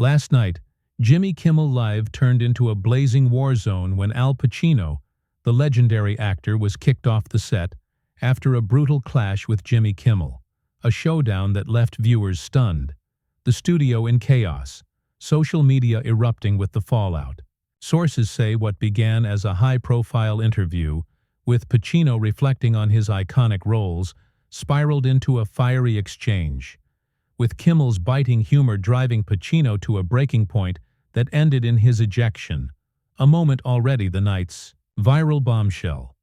Last night, Jimmy Kimmel Live turned into a blazing war zone when Al Pacino, the legendary actor, was kicked off the set after a brutal clash with Jimmy Kimmel, a showdown that left viewers stunned. The studio in chaos, social media erupting with the fallout. Sources say what began as a high-profile interview, with Pacino reflecting on his iconic roles, spiraled into a fiery exchange, with Kimmel's biting humor driving Pacino to a breaking point that ended in his ejection, a moment already the night's viral bombshell.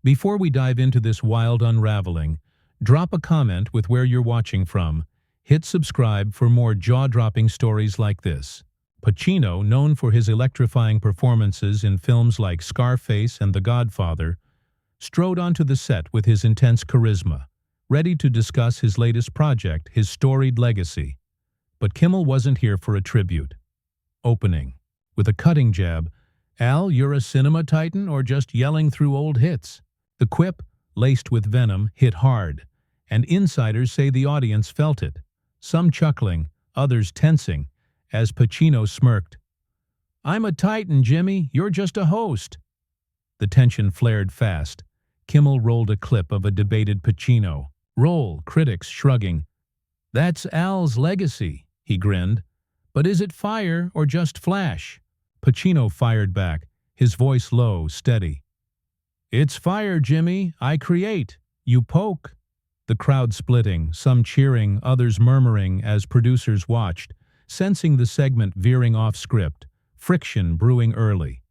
Before we dive into this wild unraveling, drop a comment with where you're watching from. Hit subscribe for more jaw-dropping stories like this. Pacino, known for his electrifying performances in films like Scarface and The Godfather, strode onto the set with his intense charisma, ready to discuss his latest project, his storied legacy. But Kimmel wasn't here for a tribute. Opening with a cutting jab, "Al, you're a cinema titan or just yelling through old hits?" The quip, laced with venom, hit hard, and insiders say the audience felt it, some chuckling, others tensing, as Pacino smirked. "I'm a titan, Jimmy, you're just a host." The tension flared fast. Kimmel rolled a clip of a debated Pacino. Roll, critics shrugging. "That's Al's legacy," he grinned. "But is it fire or just flash?" Pacino fired back, his voice low, steady. "It's fire, Jimmy. I create. You poke." The crowd splitting, some cheering, others murmuring as producers watched, sensing the segment veering off script, friction brewing early.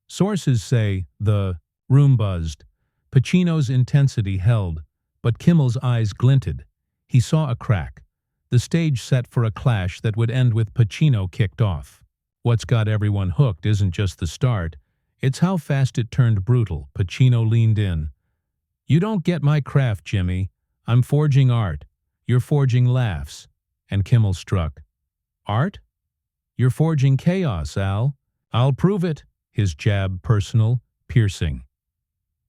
Sources say the room buzzed. Pacino's intensity held, but Kimmel's eyes glinted. He saw a crack, the stage set for a clash that would end with Pacino kicked off. What's got everyone hooked isn't just the start, it's how fast it turned brutal. Pacino leaned in. "You don't get my craft, Jimmy. I'm forging art. You're forging laughs." And Kimmel struck. "Art? You're forging chaos, Al. I'll prove it." His jab personal, piercing.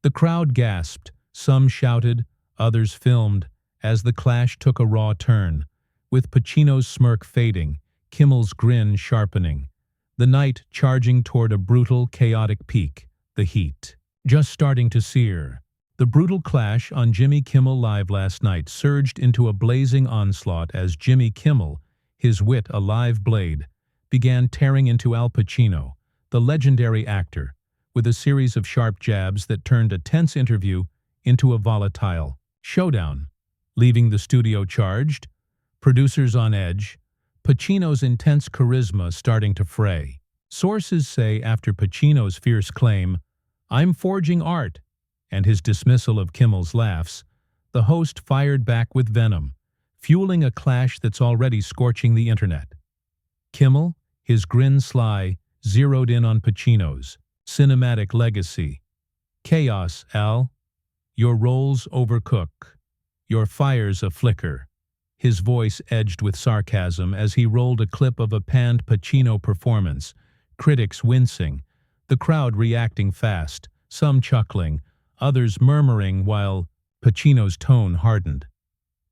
The crowd gasped, some shouted, others filmed, as the clash took a raw turn, with Pacino's smirk fading, Kimmel's grin sharpening. The night charging toward a brutal, chaotic peak, the heat just starting to sear. The brutal clash on Jimmy Kimmel Live last night surged into a blazing onslaught as Jimmy Kimmel, his wit a live blade, began tearing into Al Pacino, the legendary actor, with a series of sharp jabs that turned a tense interview into a volatile showdown, leaving the studio charged, producers on edge, Pacino's intense charisma starting to fray. Sources say after Pacino's fierce claim, "I'm forging art," and his dismissal of Kimmel's laughs, the host fired back with venom, fueling a clash that's already scorching the internet. Kimmel, his grin sly, zeroed in on Pacino's cinematic legacy. "Chaos, Al. Your roles overcook. Your fire's a flicker." His voice edged with sarcasm as he rolled a clip of a panned Pacino performance, critics wincing, the crowd reacting fast, some chuckling, others murmuring while Pacino's tone hardened.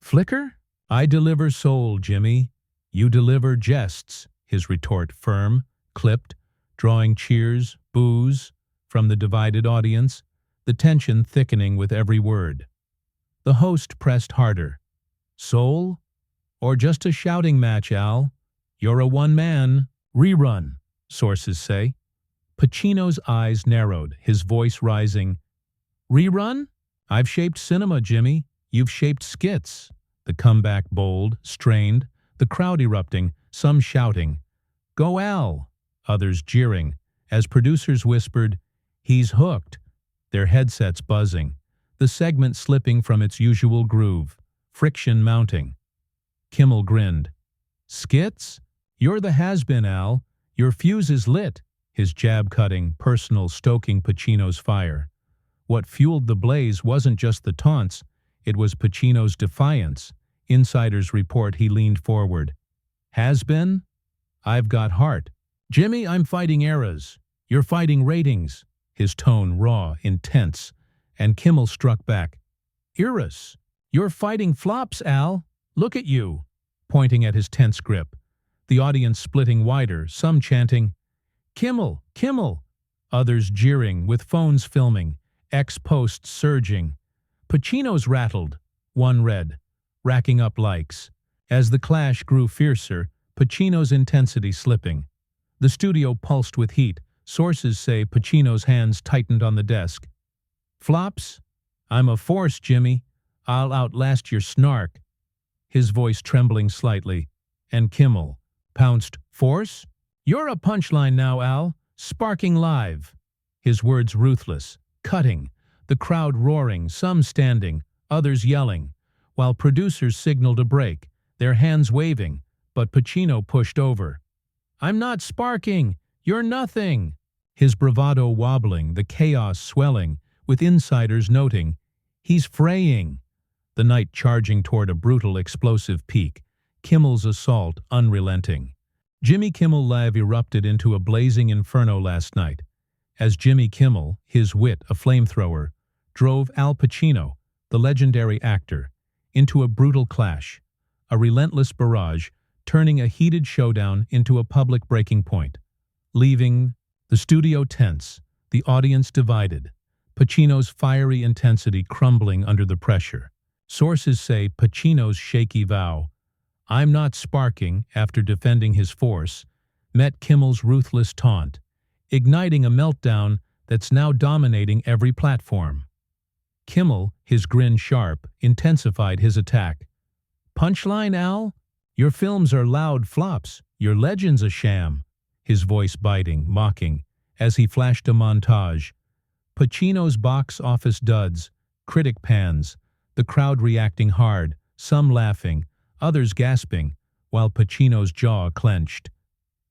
"Flicker? I deliver soul, Jimmy. You deliver jests," his retort firm, clipped, drawing cheers, boos, from the divided audience, the tension thickening with every word. The host pressed harder. "Soul? Or just a shouting match, Al? You're a one-man rerun," sources say. Pacino's eyes narrowed, his voice rising. "Rerun? I've shaped cinema, Jimmy. You've shaped skits." The comeback bold, strained, the crowd erupting, some shouting, "Go Al!" Others jeering, as producers whispered, "He's hooked," their headsets buzzing, the segment slipping from its usual groove, friction mounting. Kimmel grinned. "Skits? You're the has-been, Al. Your fuse is lit," his jab cutting, personal, stoking Pacino's fire. What fueled the blaze wasn't just the taunts, it was Pacino's defiance. Insiders report he leaned forward. "Has-been? I've got heart. Jimmy, I'm fighting eras. You're fighting ratings." His tone raw, intense, and Kimmel struck back. "Eras? You're fighting flops, Al. Look at you," pointing at his tense grip. the audience splitting wider, some chanting, "Kimmel! Kimmel!" Others jeering, with phones filming, X-posts surging. Pacino's rattled, one read, racking up likes. As the clash grew fiercer, Pacino's intensity slipping. The studio pulsed with heat. Sources say Pacino's hands tightened on the desk. "Flops? I'm a force, Jimmy. I'll outlast your snark." His voice trembling slightly. And Kimmel pounced, "Force? You're a punchline now, Al. Sparking live." His words ruthless, cutting, the crowd roaring, some standing, others yelling, while producers signaled a break, their hands waving, but Pacino pushed over. "I'm not sparking. You're nothing." His bravado wobbling, the chaos swelling, with insiders noting, "He's fraying." The night charging toward a brutal, explosive peak, Kimmel's assault unrelenting. Jimmy Kimmel Live erupted into a blazing inferno last night, as Jimmy Kimmel, his wit a flamethrower, drove Al Pacino, the legendary actor, into a brutal clash, a relentless barrage, turning a heated showdown into a public breaking point, leaving the studio tense, the audience divided, Pacino's fiery intensity crumbling under the pressure. Sources say Pacino's shaky vow, "I'm not sparking," after defending his force, met Kimmel's ruthless taunt, igniting a meltdown that's now dominating every platform. Kimmel, his grin sharp, intensified his attack. "Punchline, Al? Your films are loud flops. Your legend's a sham." His voice biting, mocking, as he flashed a montage. Pacino's box office duds, critic pans, the crowd reacting hard, some laughing, others gasping, while Pacino's jaw clenched.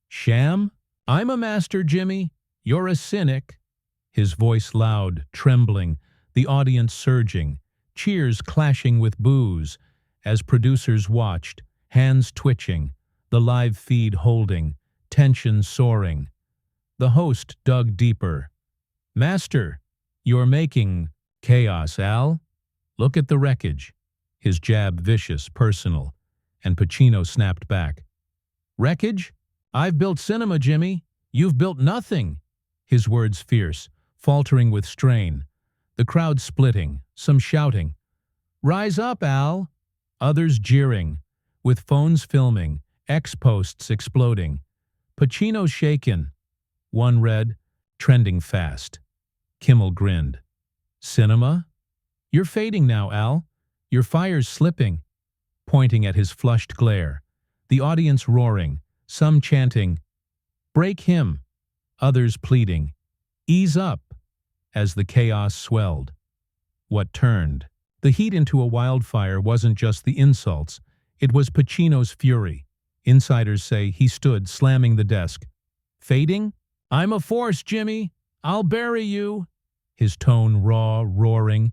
"Sham? I'm a master, Jimmy. You're a cynic." His voice loud, trembling, the audience surging, cheers clashing with boos, as producers watched, hands twitching, the live feed holding, tension soaring. The host dug deeper. "Master, you're making chaos, Al. Look at the wreckage." His jab vicious, personal, and Pacino snapped back. "Wreckage? I've built cinema, Jimmy. You've built nothing." His words fierce, faltering with strain. The crowd splitting, some shouting, "Rise up, Al!" Others jeering, with phones filming, X-posts exploding. Pacino shaken. One read, "Trending fast." Kimmel grinned. "Cinema? You're fading now, Al. Your fire's slipping." Pointing at his flushed glare. The audience roaring, some chanting, "Break him!" Others pleading, "Ease up!" as the chaos swelled. What turned the heat into a wildfire wasn't just the insults, it was Pacino's fury. Insiders say he stood slamming the desk. "Fading? I'm a force, Jimmy. I'll bury you." His tone raw, roaring,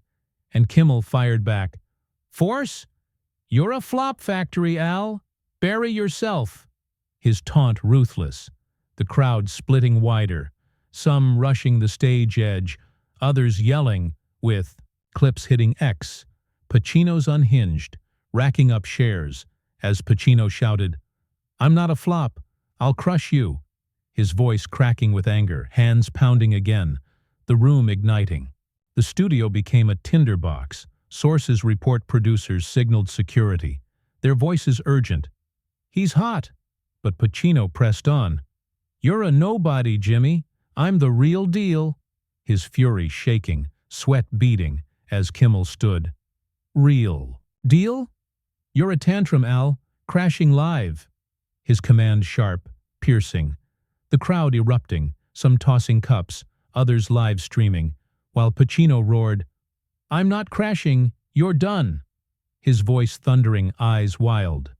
and Kimmel fired back. "Force? You're a flop factory, Al. Bury yourself." His taunt ruthless, the crowd splitting wider, some rushing the stage edge, others yelling, with clips hitting X. Pacino's unhinged, racking up shares, as Pacino shouted, "I'm not a flop. I'll crush you." His voice cracking with anger, hands pounding again, the room igniting. The studio became a tinderbox. Sources report producers signaled security, their voices urgent. "He's hot." But Pacino pressed on. "You're a nobody, Jimmy. I'm the real deal." His fury shaking, sweat beading, as Kimmel stood. "Real deal? You're a tantrum, Al, crashing live." His command sharp, piercing. The crowd erupting, some tossing cups, others live streaming, while Pacino roared, "I'm not crashing, you're done." His voice thundering, eyes wild.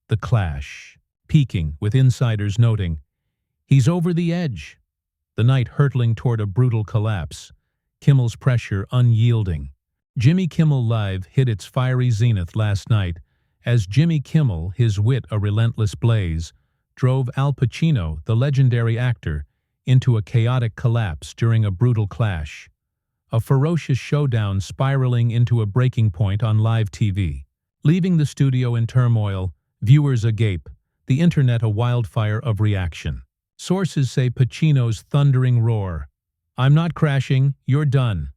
The clash, peaking, with insiders noting, "He's over the edge." The night hurtling toward a brutal collapse, Kimmel's pressure unyielding. Jimmy Kimmel Live hit its fiery zenith last night as Jimmy Kimmel, his wit a relentless blaze, drove Al Pacino, the legendary actor, into a chaotic collapse during a brutal clash. A ferocious showdown spiraling into a breaking point on live TV. Leaving the studio in turmoil, viewers agape, the internet a wildfire of reaction. Sources say Pacino's thundering roar, "I'm not crashing, you're done,"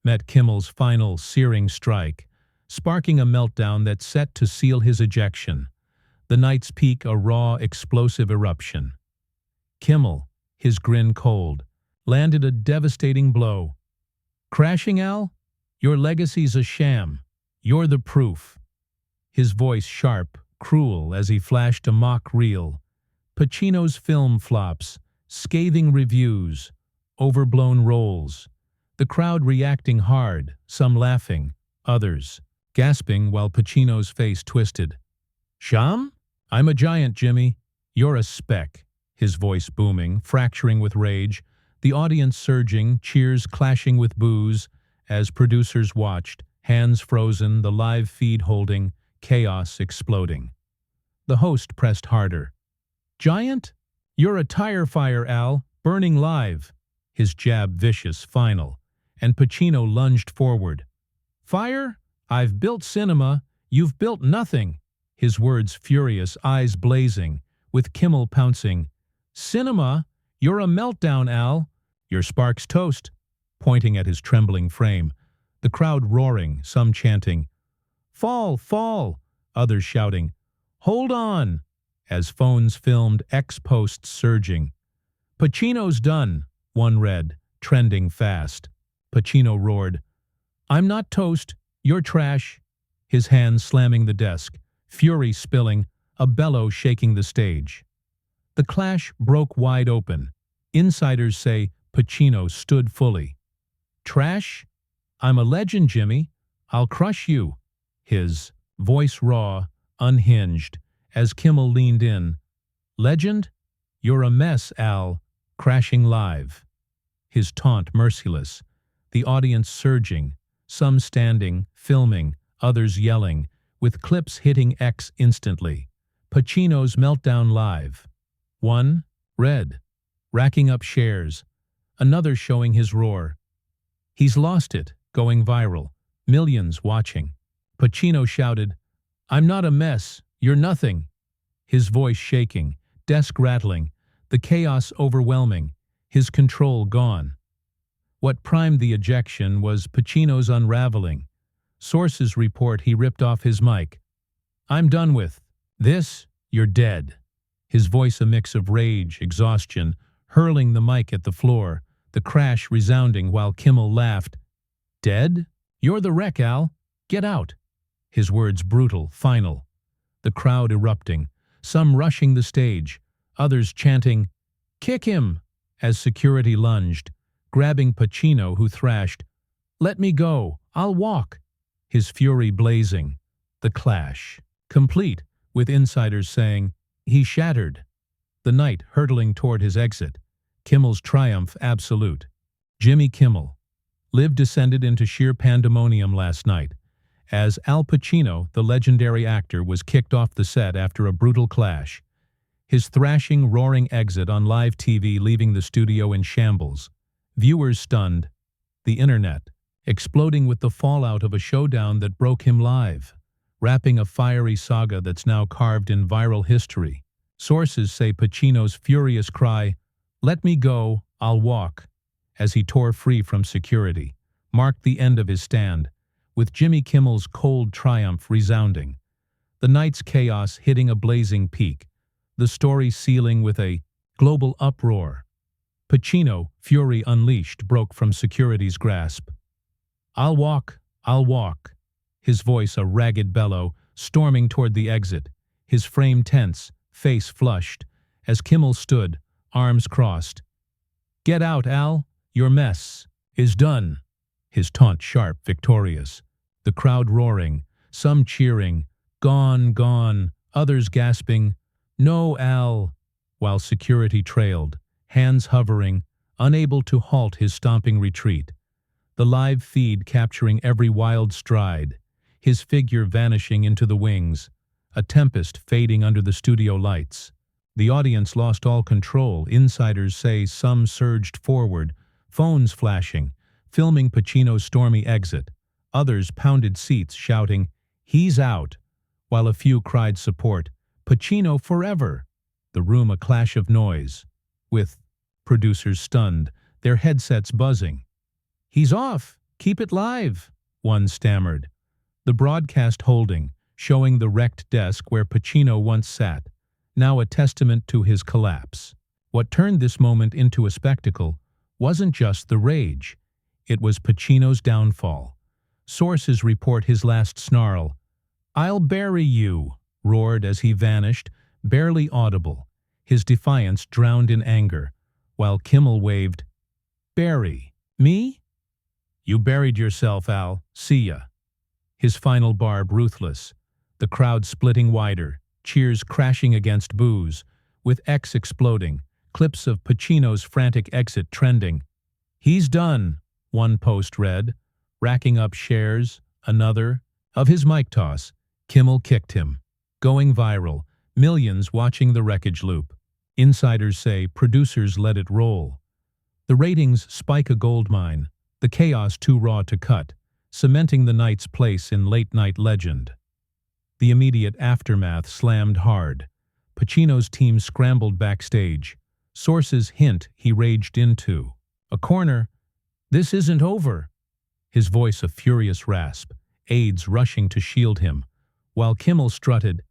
met Kimmel's final searing strike, sparking a meltdown that set to seal his ejection. The night's peak a raw, explosive eruption. Kimmel, his grin cold, landed a devastating blow. "Crashing, Al? Your legacy's a sham. You're the proof." His voice sharp, cruel as he flashed a mock reel. Pacino's film flops, scathing reviews, overblown roles. The crowd reacting hard, some laughing, others gasping while Pacino's face twisted. "Sham? I'm a giant, Jimmy. You're a speck." His voice booming, fracturing with rage, the audience surging, cheers clashing with boos, as producers watched, hands frozen, the live feed holding, chaos exploding. The host pressed harder. "Giant? You're a tire fire, Al, burning live." His jab vicious, final, and Pacino lunged forward. "Fire? I've built cinema, you've built nothing." His words furious, eyes blazing, with Kimmel pouncing. "Cinema? You're a meltdown, Al. Your spark's toast," pointing at his trembling frame. The crowd roaring, some chanting, "Fall, fall," others shouting, "Hold on," as phones filmed ex-posts surging. "Pacino's done," one read, trending fast. Pacino roared, "I'm not toast, you're trash." His hands slamming the desk, fury spilling, a bellow shaking the stage. The clash broke wide open. Insiders say Pacino stood fully. "Trash? I'm a legend, Jimmy. I'll crush you." His voice raw, unhinged, as Kimmel leaned in. "Legend? You're a mess, Al." Crashing live. His taunt merciless. The audience surging, some standing, filming, others yelling, with clips hitting X instantly. Pacino's meltdown live. One, red, racking up shares. Another showing his roar. He's lost it, going viral. Millions watching. Pacino shouted, "I'm not a mess, you're nothing." His voice shaking, desk rattling, the chaos overwhelming, his control gone. What primed the ejection was Pacino's unraveling. Sources report he ripped off his mic. "I'm done with this, you're dead." His voice a mix of rage, exhaustion, hurling the mic at the floor, the crash resounding while Kimmel laughed. "Dead? You're the wreck, Al. Get out." His words brutal, final. The crowd erupting, some rushing the stage, others chanting, "Kick him!" as security lunged, grabbing Pacino who thrashed, "Let me go, I'll walk." His fury blazing. The clash, complete, with insiders saying, "He shattered." The night hurtling toward his exit. Kimmel's triumph absolute. Jimmy Kimmel. Live descended into sheer pandemonium last night, as Al Pacino, the legendary actor, was kicked off the set after a brutal clash. His thrashing, roaring exit on live TV leaving the studio in shambles. Viewers stunned. The internet, exploding with the fallout of a showdown that broke him live, wrapping a fiery saga that's now carved in viral history. Sources say Pacino's furious cry, "Let me go, I'll walk," as he tore free from security, marked the end of his stand, with Jimmy Kimmel's cold triumph resounding. The night's chaos hitting a blazing peak, the story sealing with a global uproar. Pacino, fury unleashed, broke from security's grasp. "I'll walk, I'll walk." His voice a ragged bellow, storming toward the exit, his frame tense, face flushed, as Kimmel stood, arms crossed. "Get out, Al. Your mess is done." His taunt sharp, victorious. The crowd roaring, some cheering, "Gone, gone," others gasping, "No, Al," while security trailed, hands hovering, unable to halt his stomping retreat. The live feed capturing every wild stride, his figure vanishing into the wings, a tempest fading under the studio lights. The audience lost all control. Insiders say some surged forward, phones flashing, filming Pacino's stormy exit. Others pounded seats shouting, "He's out," while a few cried support. Pacino forever. The room a clash of noise, with producers stunned, their headsets buzzing. "He's off! Keep it live!" one stammered. The broadcast holding, showing the wrecked desk where Pacino once sat, now a testament to his collapse. What turned this moment into a spectacle wasn't just the rage. It was Pacino's downfall. Sources report his last snarl, "I'll bury you," roared as he vanished, barely audible, his defiance drowned in anger, while Kimmel waved, "Bury? Me? You buried yourself, Al. See ya." His final barb ruthless, the crowd splitting wider, cheers crashing against boos, with X exploding, clips of Pacino's frantic exit trending. "He's done," one post read, racking up shares, another. Of his mic toss, Kimmel kicked him. Going viral, millions watching the wreckage loop. Insiders say producers let it roll. The ratings spike a goldmine, the chaos too raw to cut, cementing the night's place in late-night legend. The immediate aftermath slammed hard. Pacino's team scrambled backstage. Sources hint he raged into a corner. "This isn't over." His voice a furious rasp, aides rushing to shield him, while Kimmel strutted.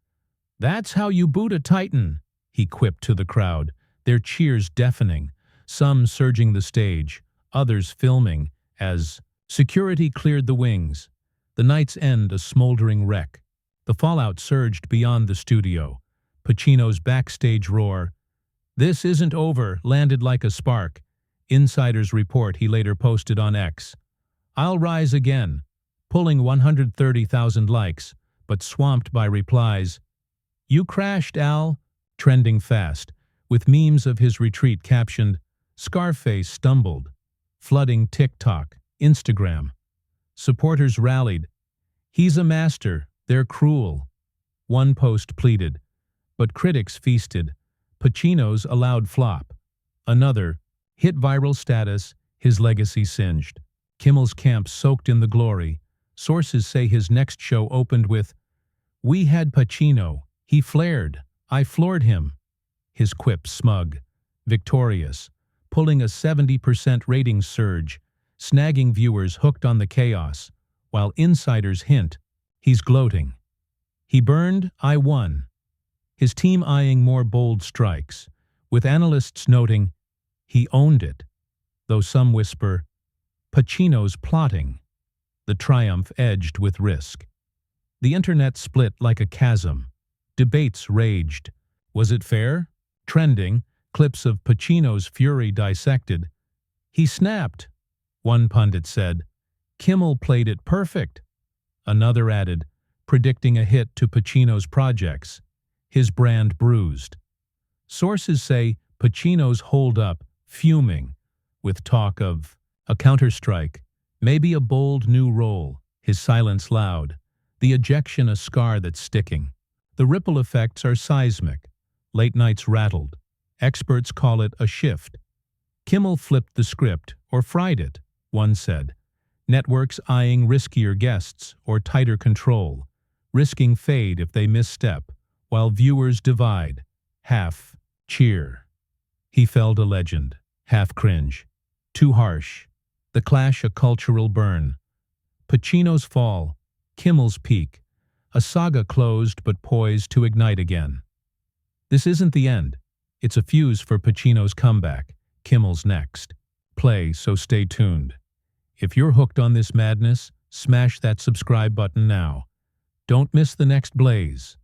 "That's how you boot a titan," he quipped to the crowd, their cheers deafening, some surging the stage, others filming as security cleared the wings. The night's end a smoldering wreck. The fallout surged beyond the studio. Pacino's backstage roar, "This isn't over," landed like a spark. Insiders report he later posted on X, "I'll rise again," pulling 130,000 likes, but swamped by replies. "You crashed, Al," trending fast, with memes of his retreat captioned, "Scarface stumbled," flooding TikTok, Instagram. Supporters rallied. "He's a master, they're cruel," one post pleaded. But critics feasted. Pacino's a loud flop. Another, hit viral status, his legacy singed. Kimmel's camp soaked in the glory. Sources say his next show opened with, "We had Pacino. He flared. I floored him." His quip smug, victorious, pulling a 70% ratings surge, snagging viewers hooked on the chaos, while insiders hint, he's gloating. He burned, I won. His team eyeing more bold strikes, with analysts noting, he owned it, though some whisper, Pacino's plotting. The triumph edged with risk. The internet split like a chasm. Debates raged. Was it fair? Trending, clips of Pacino's fury dissected. "He snapped," one pundit said. "Kimmel played it perfect." Another added, predicting a hit to Pacino's projects. His brand bruised. Sources say Pacino's holed up, fuming, with talk of a counterstrike, maybe a bold new role, his silence loud, the ejection a scar that's sticking. The ripple effects are seismic. Late nights rattled. Experts call it a shift. Kimmel flipped the script, or fried it, one said. Networks eyeing riskier guests or tighter control, risking fade if they misstep, while viewers divide, half cheer. He felled a legend, half cringe. Too harsh. The clash a cultural burn. Pacino's fall, Kimmel's peak, a saga closed but poised to ignite again. This isn't the end. It's a fuse for Pacino's comeback, Kimmel's next. Play, so stay tuned. If you're hooked on this madness, smash that subscribe button now. Don't miss the next blaze.